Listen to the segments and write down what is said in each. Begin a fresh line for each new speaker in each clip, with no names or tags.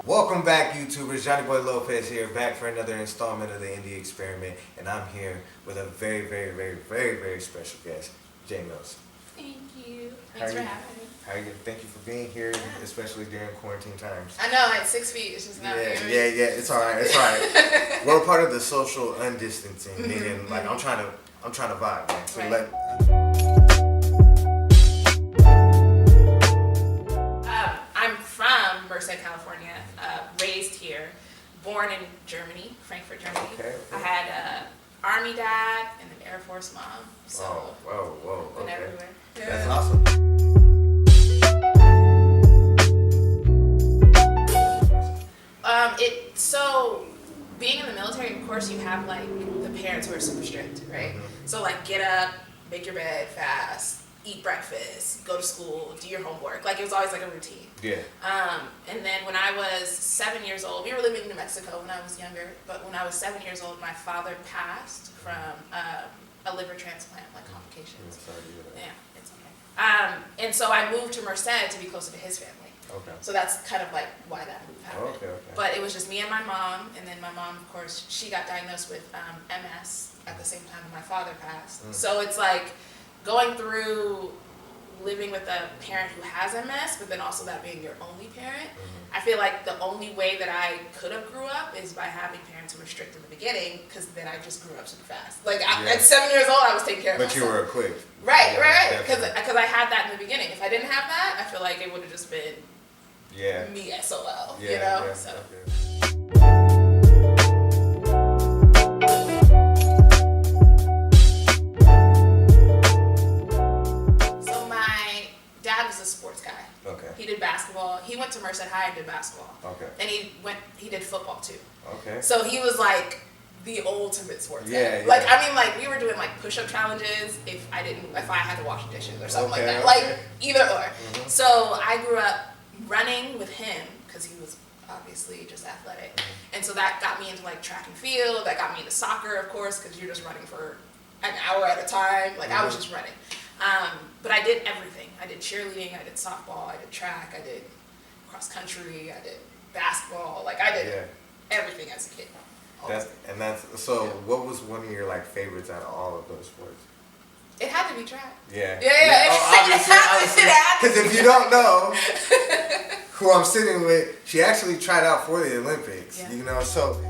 Welcome back, YouTubers. Johnny Boy Lopez here, back for another installment of the Indie Experiment, and I'm here with a very special guest, Jay Mills.
Thank you. Thanks for having me.
How are you? Thank you for being here, especially during quarantine times.
I know, at 6 feet, it's just not
Yeah, it's all right. We're a part of the social undistancing, meaning like I'm trying to vibe, man. So
right. I'm from Merced, California, raised here, born in Germany, Frankfurt, Germany.
Okay.
I had an Army dad and an Air Force mom, so
whoa,
been
okay.
everywhere. Yeah.
That's awesome.
So being in the military, of course, you have like the parents who are super strict, right?
Mm-hmm.
So like get up, make your bed fast, eat breakfast, go to school, do your homework. Like it was always like a routine.
Yeah.
And then when I was 7 years old, we were living in New Mexico when I was younger, but when I was 7 years old, my father passed from a liver transplant, like complications.
Sorry to hear that.
Yeah, it's okay. And so I moved to Merced to be closer to his family.
Okay.
So that's kind of like why that move happened.
Okay.
But it was just me and my mom, and then my mom, of course, she got diagnosed with MS at the same time my father passed. So it's like going through living with a parent who has MS, but then also that being your only parent. I feel like the only way that I could have grew up is by having parents who were strict in the beginning, because then I just grew up super fast. Like at 7 years old, I was taking care of myself.
But you were equipped.
Right. Because I had that in the beginning. If I didn't have that, I feel like it would have just been me SOL, you know? So.
Okay.
So my dad was a sports guy.
Okay.
He did basketball. He went to Merced High and did basketball.
Okay.
And he did football too.
Okay.
So he was like the ultimate sports guy.
Yeah.
Like, I mean, like we were doing like push-up challenges if I had to wash dishes or something like that. Like either or. So I grew up running with him because he was obviously just athletic. And so that got me into like track and field. That got me into soccer, of course, because you're just running for an hour at a time. Like I was just running. But I did everything. I did cheerleading, I did softball, I did track, I did cross country, I did basketball. Like I did everything as a kid.
So what was one of your like favorites out of all of those sports?
It had to be track.
Yeah.
Obviously.
Because if you don't know who I'm sitting with, she actually tried out for the Olympics.
Yeah.
You know, so.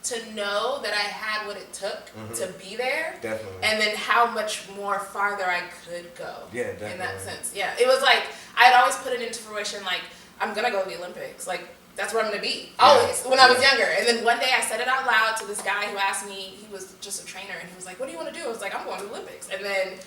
To know that I had what it took to be there.
Definitely.
And then how much more farther I could go.
Yeah, definitely.
In that sense. Yeah. It was like, I'd always put it into fruition, like, I'm going to go to the Olympics. Like, that's where I'm going to be. Always. When I was younger. And then one day I said it out loud to this guy who asked me, he was just a trainer, and he was like, what do you want to do? I was like, I'm going to the Olympics. And then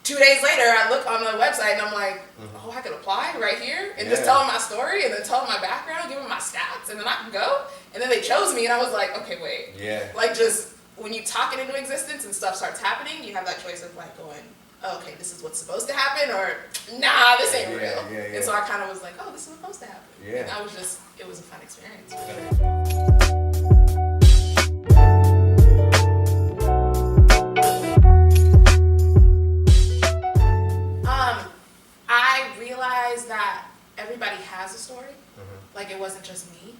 2 days later, I look on the website and I'm like, oh, I could apply right here and just tell them my story and then tell them my background, give them my stats, and then I can go. And then they chose me, and I was like, okay, wait.
Yeah.
Like, just when you talk it into existence and stuff starts happening, you have that choice of like going, oh, okay, this is what's supposed to happen, or nah, this ain't real. And so I kind of was like, oh, this is what's supposed to happen.
Yeah.
And it was a fun experience. I realized that everybody has a story. Like it wasn't just me.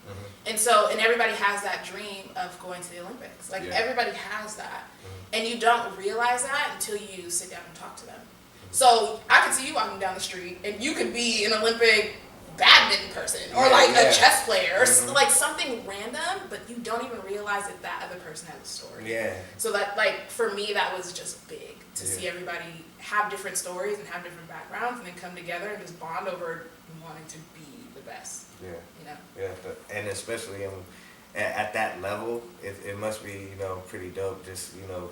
And everybody has that dream of going to the Olympics. Like everybody has that. And you don't realize that until you sit down and talk to them. So I could see you walking down the street and you could be an Olympic badminton person or a chess player or like something random, but you don't even realize that other person has a story.
Yeah.
So that, like, for me, that was just big to see everybody have different stories and have different backgrounds and then come together and just bond over wanting to be the best.
Yeah.
You know?
Yeah. And especially at that level, it must be, you know, pretty dope just, you know,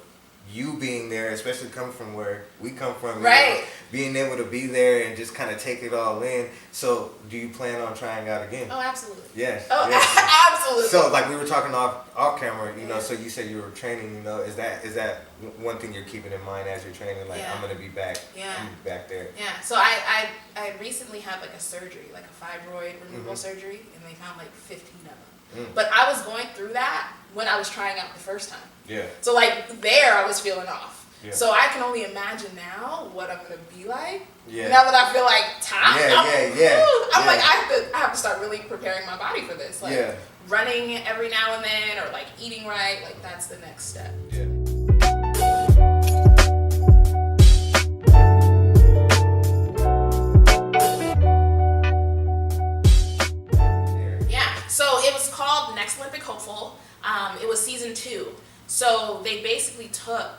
you being there, especially coming from where we come from, you know, being able to be there and just kind of take it all in. So, do you plan on trying out again?
Oh, absolutely.
Yes.
Oh,
yes.
absolutely.
So, like we were talking off camera, you know. So you said you were training. You know, is that one thing you're keeping in mind as you're training? Like, I'm gonna be back.
Yeah.
I'm gonna be back there.
Yeah. So I recently had like a surgery, like a fibroid removal surgery, and they found like 15 of them. But I was going through that when I was trying out the first time.
Yeah.
So like there I was feeling off.
Yeah.
So I can only imagine now what I'm gonna be like.
Yeah.
Now that I feel like top. I'm
Yeah.
like I have to start really preparing my body for this. Like running every now and then, or like eating right. Like that's the next step.
Yeah.
So it was called Next Olympic Hopeful. It was season 2. So they basically took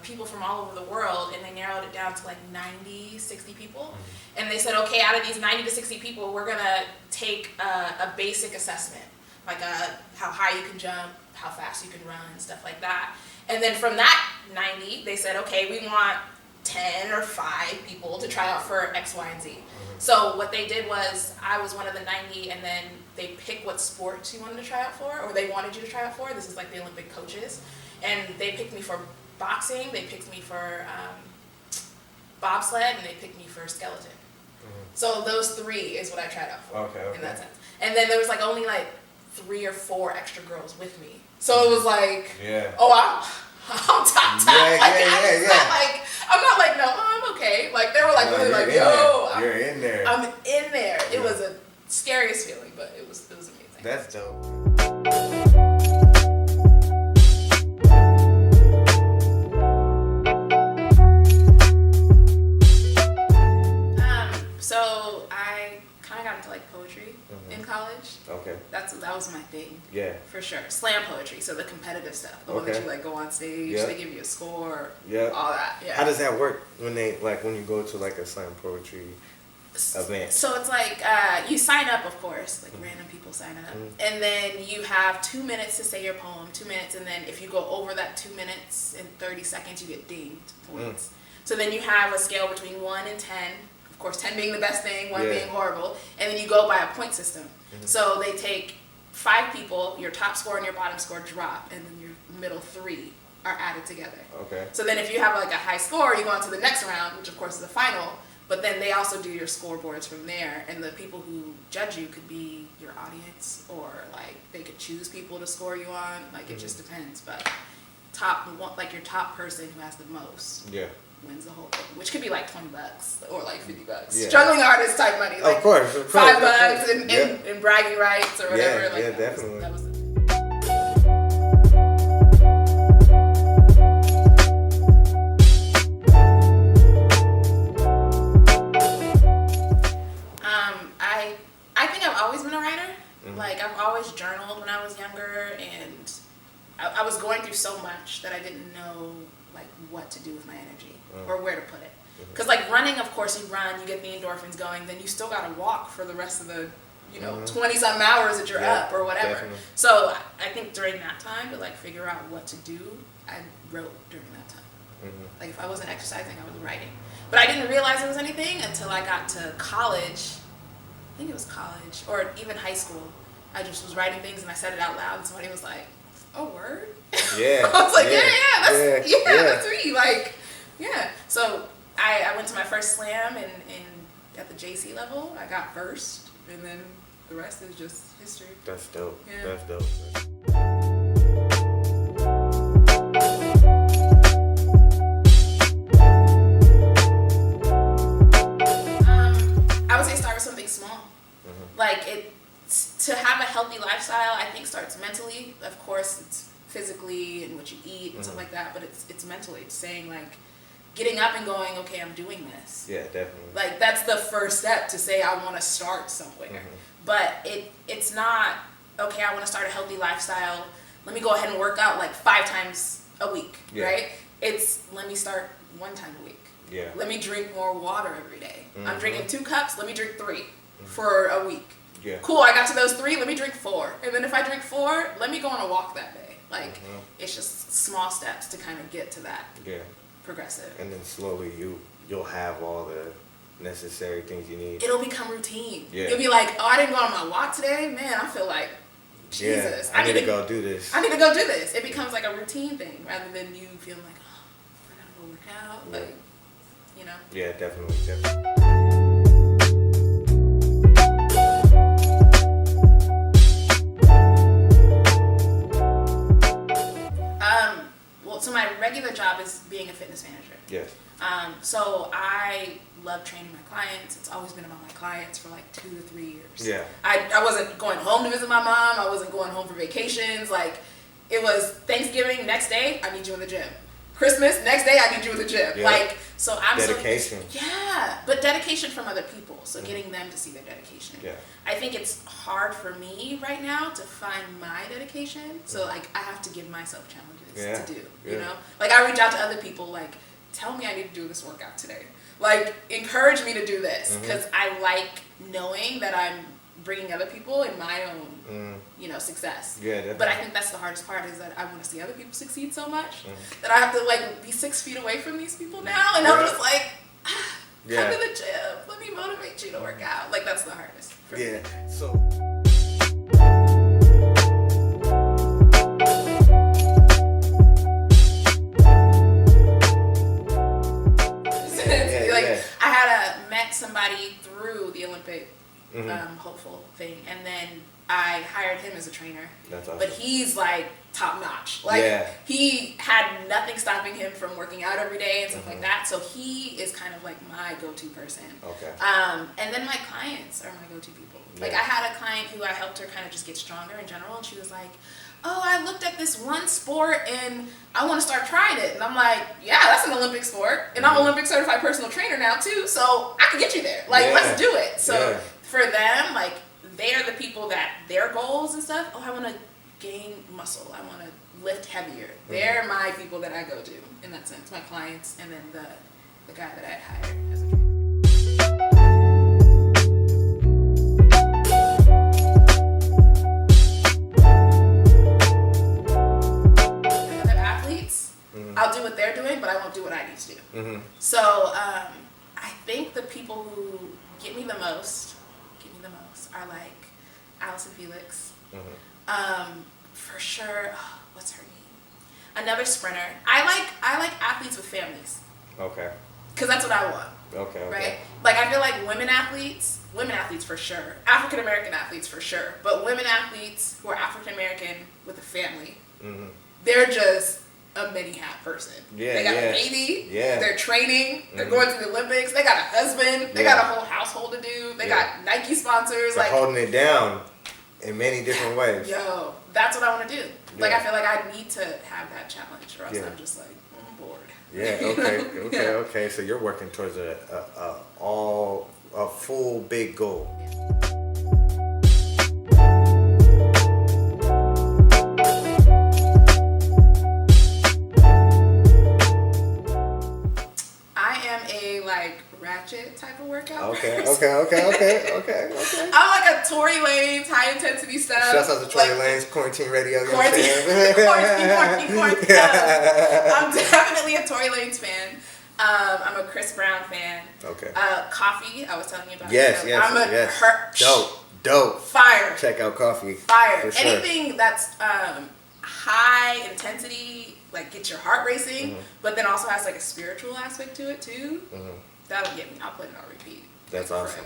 people from all over the world and they narrowed it down to like 90, 60 people. And they said, okay, out of these 90 to 60 people, we're gonna take a basic assessment, like how high you can jump, how fast you can run, stuff like that. And then from that 90, they said, okay, we want 10 or 5 people to try out for X, Y, and Z. So what they did was, I was one of the 90, and then they pick what sports you wanted to try out for, or they wanted you to try out for. This is like the Olympic coaches. And they picked me for boxing, they picked me for bobsled, and they picked me for skeleton. So those 3 is what I tried out for, in that sense. And then there was like only like 3 or 4 extra girls with me. So it was like, I'm top. I'm not like, no, I'm okay. Like, they were like, really like, yo.
You're in there.
I'm in there. It was a scariest feeling, but it was amazing.
That's dope.
So I kind of got into like poetry in college.
Okay.
That was my thing.
Yeah.
For sure. Slam poetry, so the competitive stuff. The one that you like go on stage, they give you a score, all that. Yeah.
How does that work when you go to like a slam poetry event?
So it's like you sign up, of course, like random people sign up, and then you have 2 minutes to say your poem, 2 minutes, and then if you go over that 2 minutes and 30 seconds, you get dinged points. So then you have a scale between 1 and 10. Of course, 10 being the best thing, 1 being horrible, and then you go by a point system. So they take 5 people, your top score and your bottom score drop, and then your middle 3 are added together.
Okay.
So then if you have like a high score, you go on to the next round, which of course is the final, but then they also do your scoreboards from there, and the people who judge you could be your audience, or like they could choose people to score you on, like it just depends, but your top person who has the most wins the whole thing, which could be like $20 or like $50. Struggling artist type money, like
of course,
$5 and bragging rights or whatever.
Definitely.
That was I think I've always been a writer. Like I've always journaled when I was younger, and I was going through so much that I didn't know like what to do with my energy or where to put it. Because like running, of course, you run, you get the endorphins going, then you still got to walk for the rest of the 20-some hours that you're up or whatever.
Definitely.
So I think during that time to like figure out what to do, I wrote during that time. Like if I wasn't exercising, I was writing. But I didn't realize it was anything until I got to college. I think it was college or even high school. I just was writing things and I said it out loud, and somebody was like, "Oh, word."
Yeah.
I was like, that's me. Like, So I went to my first slam and at the JC level, I got first, and then the rest is just history.
That's dope.
Yeah.
That's dope.
I would say start with something small. Like to have a healthy lifestyle, I think starts mentally. Of course, it's physically and what you eat and stuff like that, but it's mentally. It's saying like getting up and going, okay, I'm doing this.
Yeah, definitely.
Like that's the first step to say I want to start somewhere. But it's not, okay, I want to start a healthy lifestyle. Let me go ahead and work out like 5 times a week, right? It's let me start 1 time a week.
Yeah.
Let me drink more water every day. I'm drinking 2 cups, let me drink 3 for a week.
Yeah.
Cool, I got to those 3, let me drink 4. And then if I drink 4, let me go on a walk that day. Like, it's just small steps to kind of get to that progressive.
And then slowly you'll have all the necessary things you need.
It'll become routine.
Yeah.
You'll be like, oh, I didn't go on my walk today? Man, I feel like, Jesus.
I need to go do this.
I need to go do this. It becomes like a routine thing rather than you feeling like, oh, I gotta go work out. Like, you know?
Yeah, definitely.
regular job is being a fitness manager.
Yes.
So I love training my clients. It's always been about my clients for like 2 to 3 years.
Yeah.
I wasn't going home to visit my mom. I wasn't going home for vacations. Like, it was Thanksgiving, next day, I need you in the gym. Christmas, next day, I need you in the gym.
Yeah.
Like, so I'm
dedication.
Yeah, but dedication from other people. So getting them to see their dedication.
Yeah.
I think it's hard for me right now to find my dedication. So like, I have to give myself challenges to do. You know, like I reach out to other people. Like, tell me I need to do this workout today. Like, encourage me to do this, because I like knowing that I'm bringing other people in my own, you know, success.
Yeah, definitely.
But I think that's the hardest part, is that I want to see other people succeed so much that I have to like be 6 feet away from these people now, and I'm just like, come to the gym. Let me motivate you to work out. Like, that's the hardest. For me.
So.
Somebody through the Olympic hopeful thing, and then I hired him as a trainer.
That's awesome.
But he's like top notch. Like he had nothing stopping him from working out every day and stuff like that. So he is kind of like my go-to person.
Okay.
And then my clients are my go-to people. Like I had a client who I helped her kind of just get stronger in general, and she was like, oh, I looked at this one sport and I want to start trying it. And I'm like, yeah, that's an Olympic sport. And I'm an Olympic certified personal trainer now too. So I can get you there. Like, let's do it. So for them, like, they are the people that their goals and stuff, oh, I want to gain muscle. I want to lift heavier. They're my people that I go to in that sense, my clients, and then the guy that I hired as a trainer. I'll do what they're doing, but I won't do what I need to do. So I think the people who get me the most are like Allison Felix. For sure. Oh, what's her name? Another sprinter. I like athletes with families.
Okay.
Because that's what I want.
Okay.
Right? Like, I feel like women athletes for sure. African American athletes for sure. But women athletes who are African American with a family, they're just a mini-hat person. They got a baby. They're training. They're going to the Olympics. They got a husband. They got a whole household to do. They got Nike sponsors.
They're
like
holding it down in many different ways.
Yo, that's what I want to do. Like, I feel like I need to have that challenge, or else I'm just like, I'm bored.
Okay. So you're working towards a full big goal. Ratchet type of workout. Okay. I'm
like a Tory Lanez high intensity stuff.
Shouts out to Tory Lanez, Quarantine Radio.
Quarantine. I'm definitely a Tory Lanez fan. I'm a Chris Brown fan.
Okay.
Coffee, I was telling you about.
Yes. Dope.
Fire.
Check out Coffee.
Fire.
For sure.
Anything that's high intensity, like get your heart racing, but then also has like a spiritual aspect to it too. That'll get me. I'll put it on repeat.
That's awesome.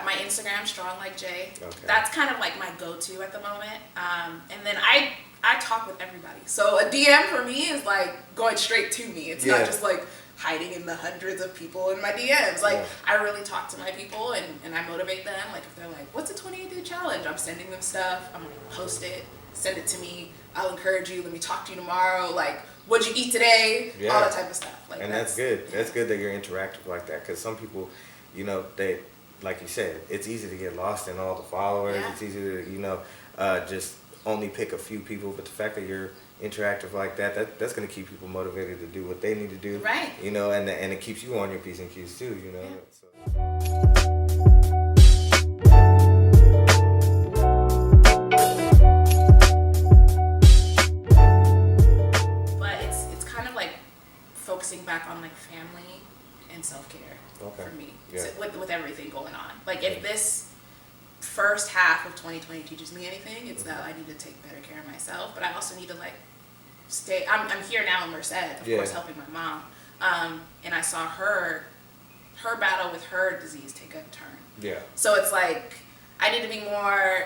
My Instagram, Strong Like Jay. Okay. That's kind of like my go-to at the moment. And then I talk with everybody. So a DM for me is like going straight to me. It's not just like hiding in the hundreds of people in my DMs. Like, I really talk to my people and I motivate them. Like, if they're like, what's a 28-day challenge? I'm sending them stuff. I'm going to post it, send it to me. I'll encourage you. Let me talk to you tomorrow. Like, what'd you eat today? All that type of stuff. Like, and that's good. That's good that you're interactive like that. Because some people, you know, they, like you said, it's easy to get lost in all the followers. Yeah. It's easy to, you know, just only pick a few people. But the fact that you're interactive like that's going to keep people motivated to do what they need to do,
right? You
know, and it keeps you on your P's and Q's too, you know. So.
But it's kind of like focusing back on like family and self-care for me. So with everything going on. Like, if this first half of 2020 teaches me anything, it's that I need to take better care of myself, but I also need to like I'm here now in Merced, of course, helping my mom, and I saw her her battle with her disease take a turn.
Yeah.
So it's like, I need to be more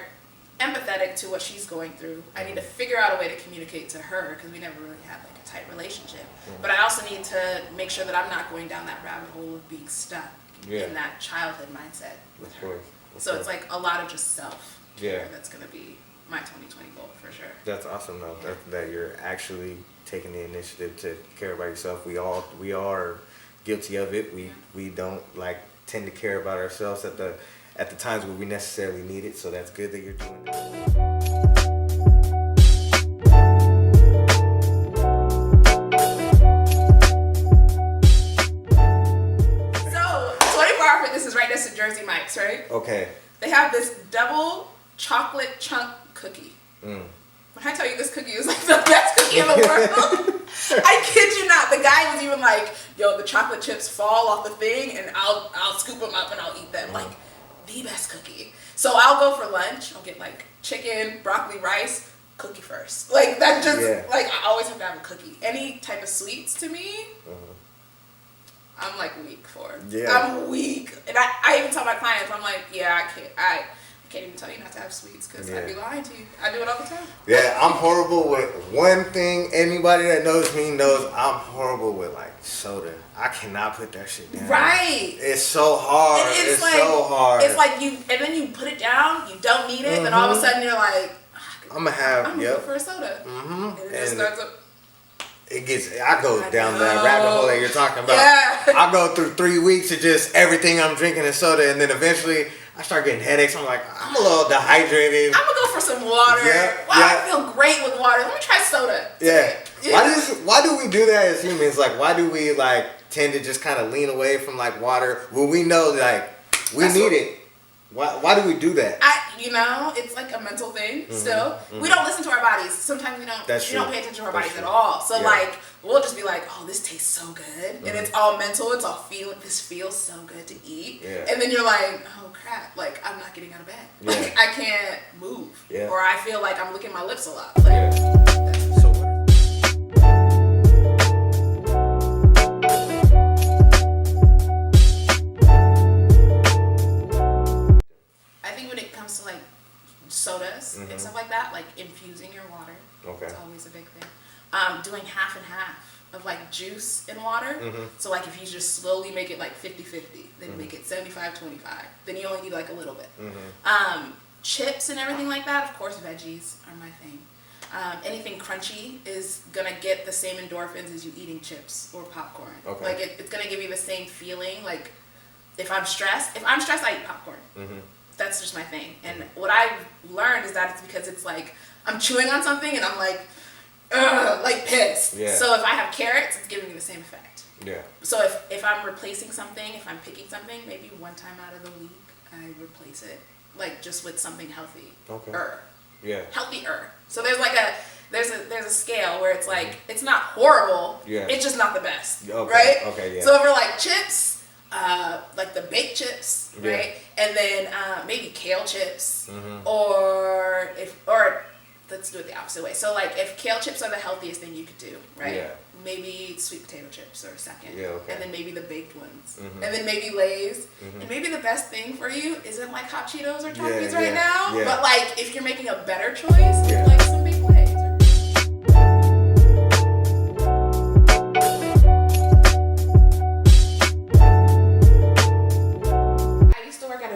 empathetic to what she's going through. I need to figure out a way to communicate to her, because we never really had like a tight relationship. But I also need to make sure that I'm not going down that rabbit hole of being stuck in that childhood mindset with her. So it's like a lot of just self-care that's going to be my 2020 goal for sure.
That's awesome though, that you're actually taking the initiative to care about yourself. We are guilty of it. We don't like tend to care about ourselves at the times where we necessarily need it. So that's good that you're doing that.
So 24-Hour Fitness is right next to Jersey Mike's, right?
Okay.
They have this double chocolate chunk cookie. When I tell you this cookie is like the best cookie in the world, I kid you not. The guy was even like, "Yo, the chocolate chips fall off the thing, and I'll scoop them up and I'll eat them." Like, the best cookie. So I'll go for lunch. I'll get like chicken, broccoli, rice, cookie first. Like that just like I always have to have a cookie. Any type of sweets to me, I'm like weak for.
Yeah.
I'm weak, and I even tell my clients, I'm like, yeah, I can't even tell you not to have sweets because I'd be lying to you. I do it all the time.
Yeah, I'm horrible with one thing. Anybody that knows me knows I'm horrible with like soda. I cannot put that shit down.
Right.
It's so hard. It's like, so hard.
It's like and then you put it down, you don't need it, then all of a sudden you're like,
I'm gonna go
for a soda. And it just starts up.
I go down that rabbit hole that you're talking about. Yeah. I go through 3 weeks of just everything I'm drinking is soda, and then eventually I start getting headaches. I'm like, I'm a little dehydrated.
I'm gonna go for some water. I feel great with water. Let me try soda.
Yeah. Why do we do that as humans? Like, why do we like tend to just kind of lean away from like water when we know like we need it? Why do we do that?
It's like a mental thing still. We don't listen to our bodies. Sometimes we don't pay attention to our bodies at all. So like we'll just be like, oh, this tastes so good. And it's all mental. It's all this feels so good to eat. Yeah. And then you're like, oh crap, like I'm not getting out of bed. Yeah. Like I can't move. Yeah. Or I feel like I'm licking my lips a lot. Like, to like sodas and stuff like that, like infusing your water. Okay. It's always a big thing. Doing half and half of like juice and water. So like if you just slowly make it like 50-50, then you make it 75-25, then you only need like a little bit. Chips and everything like that, of course veggies are my thing. Anything crunchy is gonna get the same endorphins as you eating chips or popcorn. Okay. Like it's gonna give you the same feeling. Like if I'm stressed, I eat popcorn. That's just my thing. And what I've learned is that it's because it's like I'm chewing on something and I'm like pissed. Yeah. So if I have carrots, it's giving me the same effect. Yeah. So if I'm replacing something, if I'm picking something, maybe one time out of the week I replace it like just with something healthy. Okay. Yeah. Healthier. So there's like there's a scale where it's like it's not horrible. Yeah. It's just not the best. Okay. Right. Okay. Yeah. So for like chips. Like the baked chips, right? And then maybe kale chips, or let's do it the opposite way. So like if kale chips are the healthiest thing you could do, right? Yeah. Maybe sweet potato chips are second, and then maybe the baked ones, and then maybe Lay's, and maybe the best thing for you isn't like hot Cheetos or Takis right now, but like if you're making a better choice, like some baked Lay's.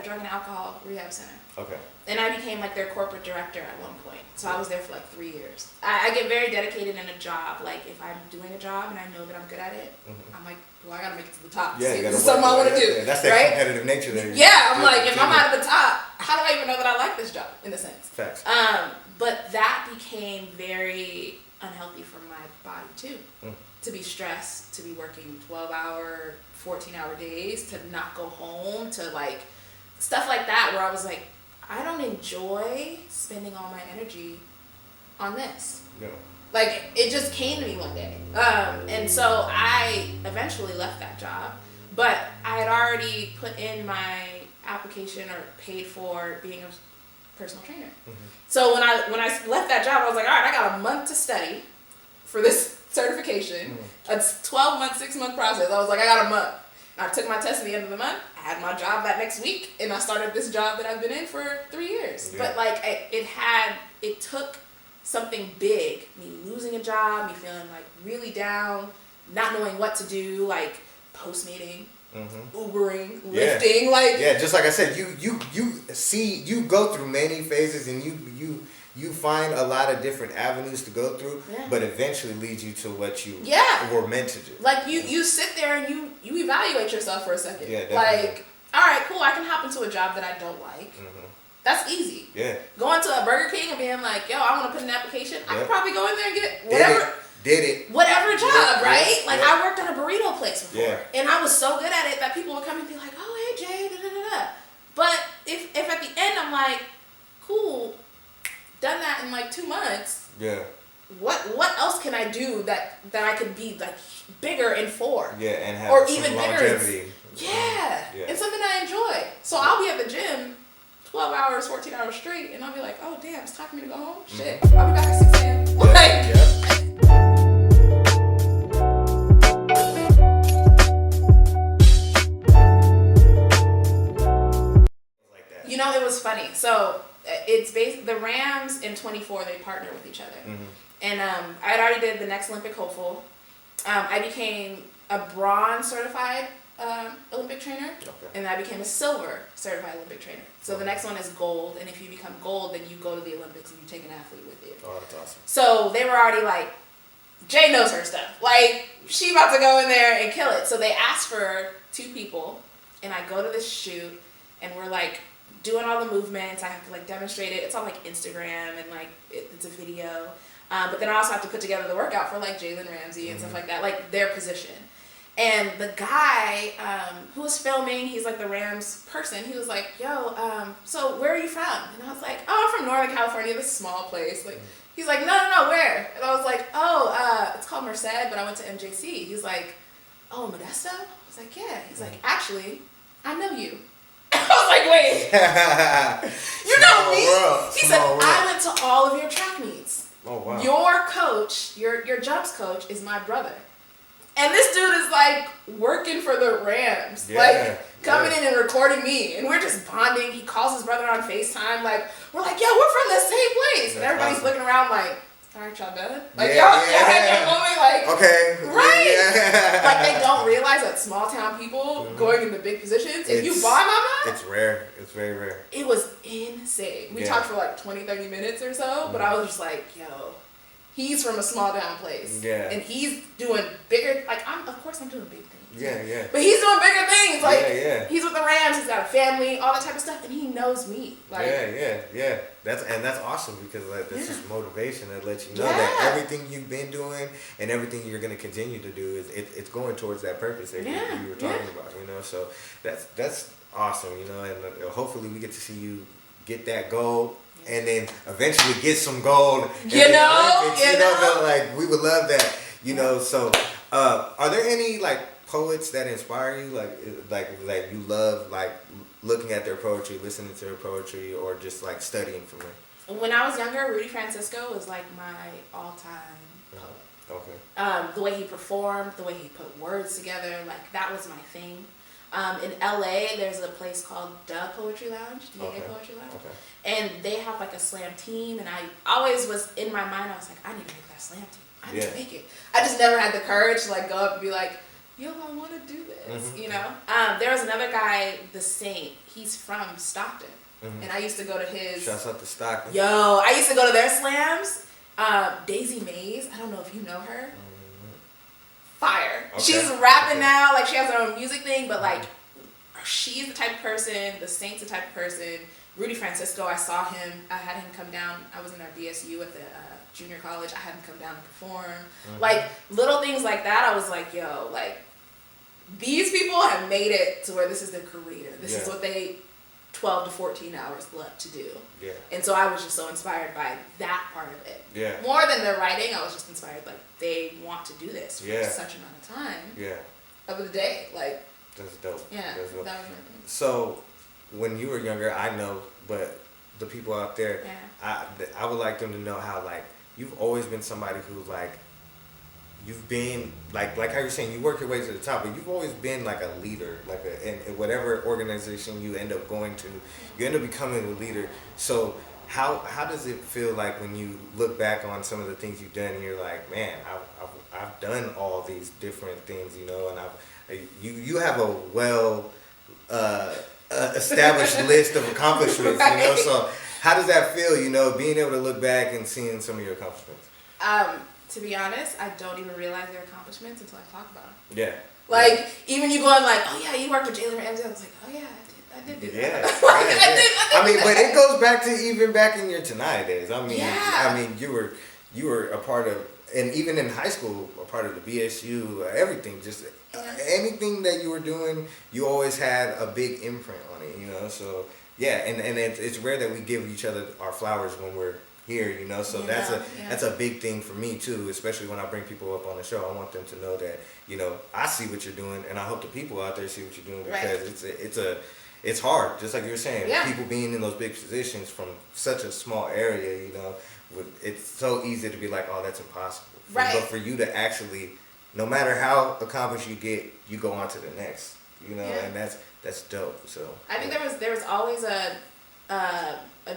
Drug and alcohol rehab center. Okay. And I became like their corporate director at one point. So I was there for like 3 years. I get very dedicated in a job. Like if I'm doing a job and I know that I'm good at it, I'm like, well, I gotta make it to the top. Yeah, this is something I want to do. Yeah, that's that competitive nature there. Yeah, I'm like, if I'm out of the top, how do I even know that I like this job in a sense? Facts. But that became very unhealthy for my body too. To be stressed, to be working 12-hour, 14-hour days, to not go home, to like stuff like that where I was like, I don't enjoy spending all my energy on this. No. Like, it just came to me one day. And so I eventually left that job, but I had already put in my application or paid for being a personal trainer. So when I left that job, I was like, all right, I got a month to study for this certification. A 12-month, 6-month process. I was like, I got a month. I took my test at the end of the month. I had my job that next week, and I started this job that I've been in for 3 years. Yeah. But like it took something big, me losing a job, me feeling like really down, not knowing what to do, like Postmating, Ubering, lifting, like
just like I said, you go through many phases, and you find a lot of different avenues to go through, but eventually leads you to what you were meant to do.
Like you sit there and you evaluate yourself for a second.
Yeah, definitely.
Like, all right, cool, I can hop into a job that I don't like. That's easy.
Yeah.
Going to a Burger King and being like, yo, I want to put in an application. I could probably go in there and get whatever.
Did it.
Whatever job, right? Like, I worked at a burrito place before. And I was so good at it that people would come and be like, oh, hey, Jay, da-da-da-da. But if at the end I'm like, cool, done that in like 2 months.
Yeah.
What else can I do that I could be like bigger in 4?
Yeah, and have
or
some
even
longevity.
Bigger. Yeah. And something I enjoy. So I'll be at the gym 12 hours, 14 hours straight, and I'll be like, oh damn, it's time for me to go home. Shit, I'll be back at 6 a.m. You know, it was funny. So it's the Rams in 24. They partner with each other, and I had already did the next Olympic hopeful. I became a bronze certified Olympic trainer, and I became a silver certified Olympic trainer. So the next one is gold, and if you become gold, then you go to the Olympics and you take an athlete with you.
Oh, that's awesome.
So they were already like, Jay knows her stuff. Like, she about to go in there and kill it. So they asked for 2 people, and I go to this shoot, and we're like doing all the movements. I have to like demonstrate it. It's on like Instagram, and like it's a video. But then I also have to put together the workout for like Jalen Ramsey and stuff like that, like their position. And the guy who was filming, he's like the Rams person. He was like, yo, so where are you from? And I was like, oh, I'm from Northern California, this small place. Like, he's like, no, where? And I was like, oh, it's called Merced, but I went to MJC. He's like, oh, Modesto? I was like, yeah. He's like, actually, I know you. I was like, wait. You know me? He said, I went to all of your track meets.
Oh, wow.
Your coach, your jumps coach is my brother. And this dude is like working for the Rams, like coming in and recording me, and we're just bonding. He calls his brother on FaceTime, like we're like, yo, we're from the same place, and everybody's looking around like, all right, y'all done? Like y'all had that moment, like right, like they don't realize that small town people going into big positions. If you bond on that,
it's rare. It's very rare.
It was insane. We talked for like 20-30 minutes or so, but I was just like, yo. He's from a small town place. Yeah. And he's doing bigger, like, of course I'm doing big things.
Yeah.
But he's doing bigger things. Like, he's with the Rams, he's got a family, all that type of stuff, and he knows me. Like,
yeah. That's awesome because like, that's just motivation that lets you know that everything you've been doing and everything you're going to continue to do it's going towards that purpose that you were talking about, you know. So that's awesome, you know, and hopefully we get to see you get that gold. And then eventually get some gold.
You know,
like we would love that. You know, so are there any like poets that inspire you, like you love like looking at their poetry, listening to their poetry, or just like studying from them?
When I was younger, Rudy Francisco was like my all-time poet.
Okay.
The way he performed, the way he put words together, like that was my thing. In LA, there's a place called DA Poetry Lounge, DA Poetry Lounge. Okay. And they have like a slam team, and I always was in my mind, I was like, I need to make that slam team. I need to make it. I just never had the courage to like go up and be like, yo, I want to do this, you know? There was another guy, The Saint. He's from Stockton. And I used to go to his...
Shouts out to Stockton.
Yo, I used to go to their slams. Daisy Mays, I don't know if you know her. Fire. Okay. She's rapping now, like she has her own music thing, but like she's the type of person, The Saint's the type of person. Rudy Francisco, I saw him, I had him come down, I was in our DSU at the junior college, I had him come down and perform. Like little things like that, I was like, yo, like these people have made it to where this is their career. This is what they 12 to 14 hours love to do. Yeah. And so I was just so inspired by that part of it. Yeah. More than their writing, I was just inspired, like they want to do this for such amount of time. Yeah. Of the day, like.
That's dope.
Yeah.
That's dope.
That was my thing.
So, when you were younger, I know, but the people out there, I would like them to know how like you've always been somebody who like you've been like how you're saying, you work your way to the top, but you've always been like a leader, like in whatever organization you end up going to, you end up becoming a leader. So how does it feel like when you look back on some of the things you've done and you're like, man, I've done all these different things, you know, and you have a well established list of accomplishments, you know. So how does that feel, you know, being able to look back and seeing some of your accomplishments?
To be honest, I don't even realize their accomplishments until I talk about them.
Yeah.
Like, even you going like, oh yeah, you worked with Jalen Ramsey. I was like, oh yeah, I did do that.
Yeah.
I
mean, but it goes back to even back in your Tenaya days. I mean,
yeah.
I mean, you were a part of, and even in high school, a part of the BSU, everything, just anything that you were doing, you always had a big imprint on it, you know. So yeah, and it's rare that we give each other our flowers when we're here, you know. So that's a big thing for me too, especially when I bring people up on the show. I want them to know that, you know, I see what you're doing, and I hope the people out there see what you're doing, because it's hard, just like you were saying.
Yeah.
People being in those big positions from such a small area, you know, it's so easy to be like, oh, that's impossible.
Right.
But for you to actually, no matter how accomplished you get, you go on to the next, you know, and that's dope. So
I think there was always a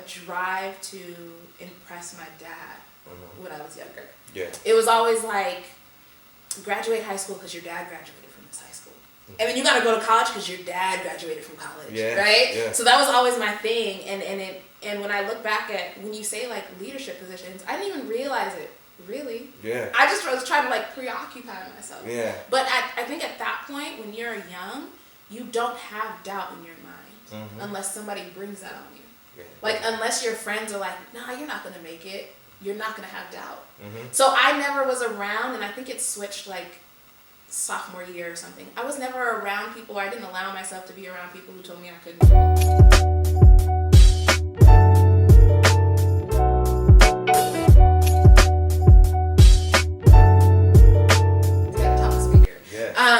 drive to impress my dad when I was younger.
Yeah.
It was always like, graduate high school because your dad graduated from this high school. And then you got to go to college because your dad graduated from college, right? Yeah. So that was always my thing. And when I look back at, when you say like leadership positions, I didn't even realize it, really. Yeah. I just was trying to like preoccupy myself. Yeah. But I think at that point, when you're young, you don't have doubt in your mind unless somebody brings that on you. Yeah. Like, unless your friends are like, nah, you're not going to make it, you're not going to have doubt. So I never was around, and I think it switched like sophomore year or something. I was never around people, or I didn't allow myself to be around people who told me I couldn't do it.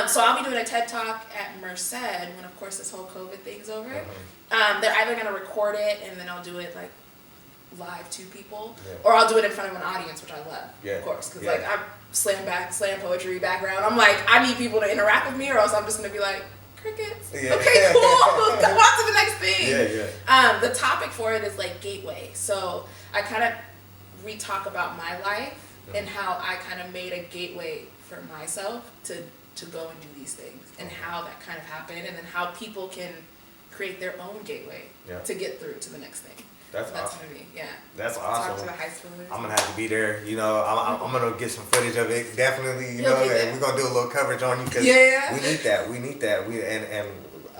So I'll be doing a TED Talk at Merced when, of course, this whole COVID thing's over. They're either going to record it and then I'll do it like live to people, or I'll do it in front of an audience, which I love, of course, because like I'm slam poetry background. I'm like, I need people to interact with me, or else I'm just going to be like, crickets. Okay, cool. Go on to the next thing. The topic for it is like gateway. So I kind of re-talk about my life and how I kind of made a gateway for myself to go and do these things, and how that kind of happened, and then how people can create their own gateway to get through to the next thing. That's awesome. Gonna be, that's awesome. Talk to the high schoolers. I'm gonna have to be there. You know, I'm gonna get some footage of it. Definitely, you know, and we're gonna do a little coverage on you, because we need that. We need that. And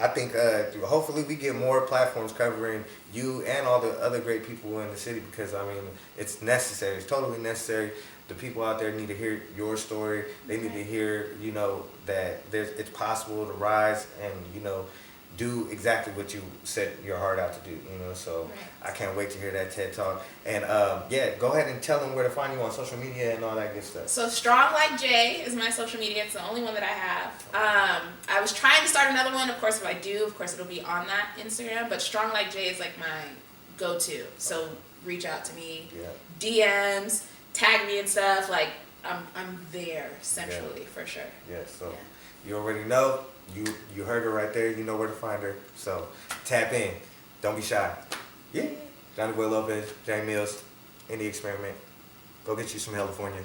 I think hopefully we get more platforms covering you and all the other great people in the city, because I mean, it's necessary. It's totally necessary. The people out there need to hear your story. They need to hear, you know, that it's possible to rise and, you know, do exactly what you set your heart out to do, you know. So I can't wait to hear that TED Talk. And go ahead and tell them where to find you on social media and all that good stuff. So Strong Like Jay is my social media. It's the only one that I have. I was trying to start another one. Of course, if I do, of course, it'll be on that Instagram. But Strong Like Jay is like my go-to. So reach out to me, DMs, tag me and stuff. Like I'm there centrally for sure. So you already know. You heard her right there. You know where to find her. So tap in. Don't be shy. Yeah. Johnny Boy Lopez, Jay Mills, Indie Experiment. Go get you some California.